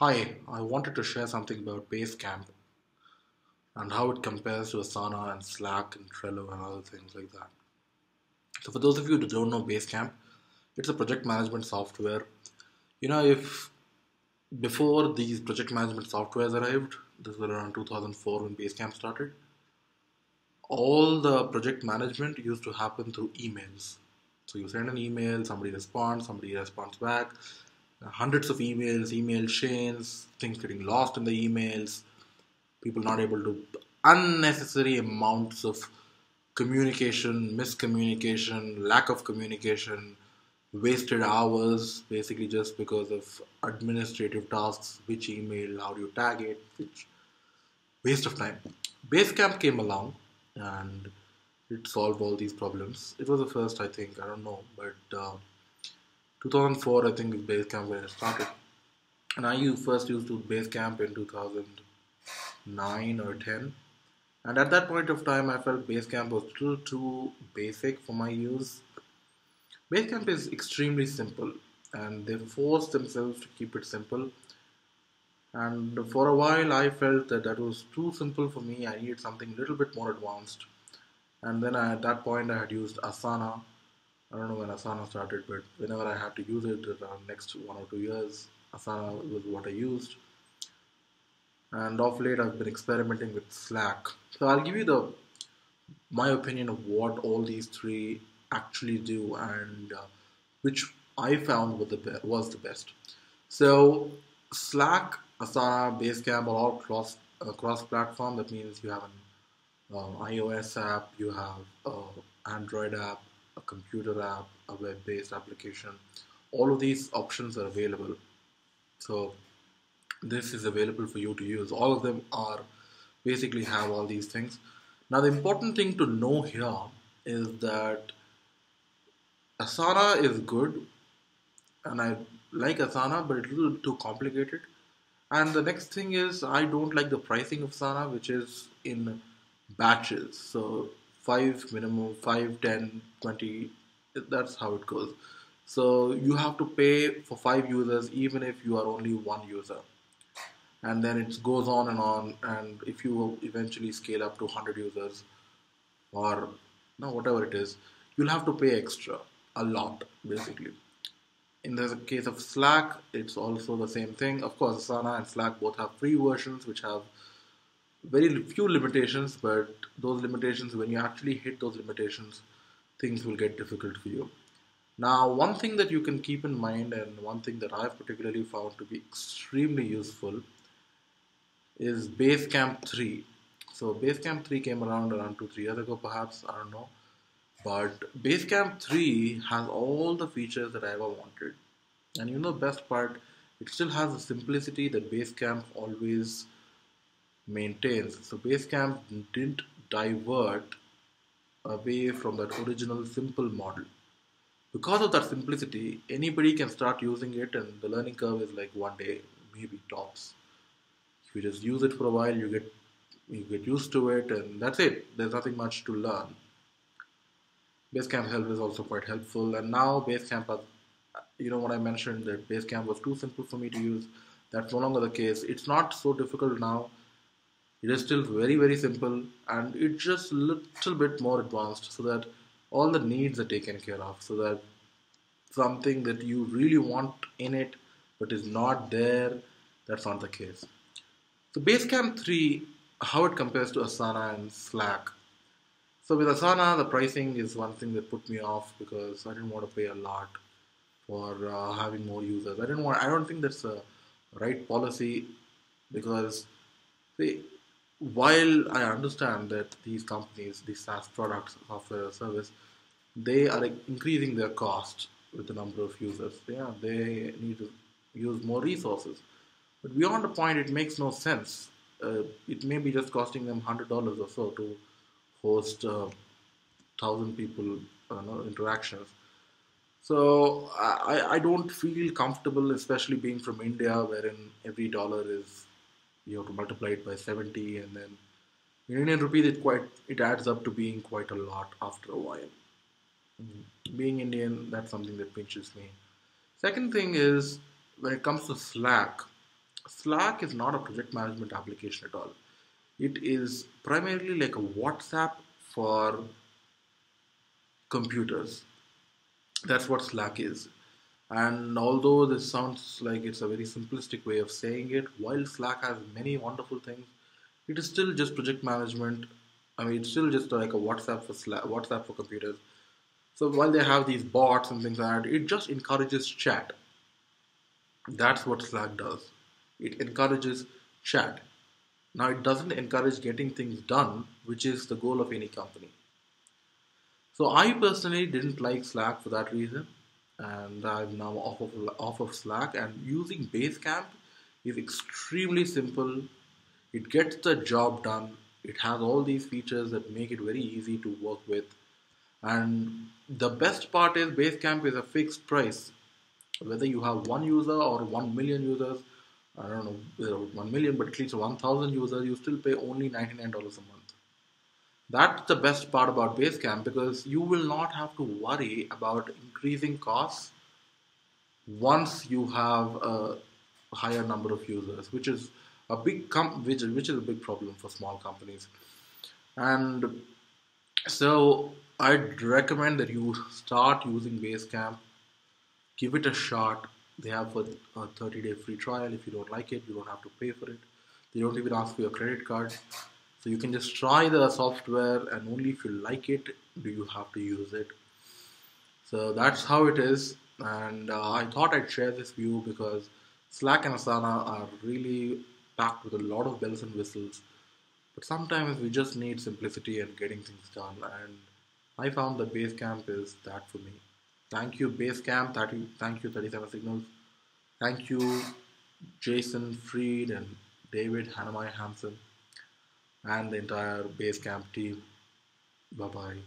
Hi, I wanted to share something about Basecamp and how it compares to Asana and Slack and Trello and other things like that. So, for those of you who don't know Basecamp, it's a project management software. If before these project management softwares arrived, this was around 2004 when Basecamp started, all the project management used to happen through emails. So, you send an email, somebody responds back, hundreds of emails, email chains, things getting lost in the emails, people not able to unnecessary amounts of communication, miscommunication, lack of communication, wasted hours basically just because of administrative tasks, which email, how do you tag it, which waste of time. Basecamp came along and it solved all these problems. It was the first, I think, I don't know, but 2004 I think is Basecamp when it started. And first used to Basecamp in 2009 or 10. And at that point of time, I felt Basecamp was still too basic for my use. Basecamp is extremely simple, and they forced themselves to keep it simple. And for a while, I felt that that was too simple for me. I needed something a little bit more advanced. And then at that point, I had used Asana. I don't know when Asana started, but whenever I had to use it around next 1 or 2 years, Asana was what I used. And of late, I've been experimenting with Slack. So I'll give you the my opinion of what all these three actually do and which I found was the best. So Slack, Asana, Basecamp are all cross platform. That means you have an iOS app, you have an Android app, a computer app, a web-based application. All of these options are available. So this is available for you to use. All of them are basically have all these things. Now, the important thing to know here is that Asana is good, and I like Asana, but it's a little too complicated. And the next thing is, I don't like the pricing of Asana, which is in batches. So, 5 minimum, 5, 10, 20, that's how it goes. So, you have to pay for 5 users, even if you are only one user. And then it goes on and on. And if you eventually scale up to 100 users, or no, whatever it is, you'll have to pay extra, a lot, basically. In the case of Slack, it's also the same thing. Of course, Asana and Slack both have free versions, which have very few limitations, but those limitations, when you actually hit those limitations, things will get difficult for you. Now, one thing that you can keep in mind, and one thing that I've particularly found to be extremely useful, is Basecamp 3. So, Basecamp 3 came around 2 3 years ago, perhaps, I don't know. But Basecamp 3 has all the features that I ever wanted. And you know the best part, it still has the simplicity that Basecamp always maintains. So Basecamp didn't divert away from that original simple model. Because of that simplicity, anybody can start using it and the learning curve is like 1 day, maybe tops. If you just use it for a while, you get used to it and that's it. There's nothing much to learn. Basecamp help is also quite helpful. And now Basecamp, what I mentioned that Basecamp was too simple for me to use. That's no longer the case. It's not so difficult now. It is still very, very simple and it's just a little bit more advanced so that all the needs are taken care of. So that something that you really want in it but is not there, that's not the case. So Basecamp 3, how it compares to Asana and Slack. So with Asana, the pricing is one thing that put me off because I didn't want to pay a lot for having more users. I don't think that's a right policy because see, while I understand that these companies, these SaaS products, software as a service, they are like, increasing their cost with the number of users. Yeah, they need to use more resources. But beyond a point, it makes no sense. It may be just costing them $100 or so to host 1,000 people interactions. So I don't feel comfortable, especially being from India, wherein every dollar is you have to multiply it by 70, and then in Indian rupees it adds up to being quite a lot after a while. Being Indian, that's something that pinches me. Second thing is when it comes to Slack. Slack is not a project management application at all. It is primarily like a WhatsApp for computers. That's what Slack is. And although this sounds like it's a very simplistic way of saying it, while Slack has many wonderful things, it is still just project management. I mean, it's still just like a WhatsApp for Slack, WhatsApp for computers. So while they have these bots and things like that, it just encourages chat. That's what Slack does. It encourages chat. Now, it doesn't encourage getting things done, which is the goal of any company. So I personally didn't like Slack for that reason, and I'm now off of Slack. And using Basecamp is extremely simple. It gets the job done. It has all these features that make it very easy to work with. And the best part is Basecamp is a fixed price. Whether you have one user or 1 million users, I don't know, 1 million, but at least 1,000 users, you still pay only $99 a month. That's the best part about Basecamp because you will not have to worry about increasing costs once you have a higher number of users, which is which is a big problem for small companies. And so I'd recommend that you start using Basecamp, give it a shot. They have a 30-day free trial. If you don't like it, you don't have to pay for it. They don't even ask for your credit card. So you can just try the software, and only if you like it do you have to use it. So that's how it is. And I thought I'd share this view because Slack and Asana are really packed with a lot of bells and whistles. But sometimes we just need simplicity and getting things done. And I found that Basecamp is that for me. Thank you, Basecamp. Thank you, 37 Signals. Thank you, Jason Freed and David Hannemai Hansen and the entire Basecamp team. Bye bye.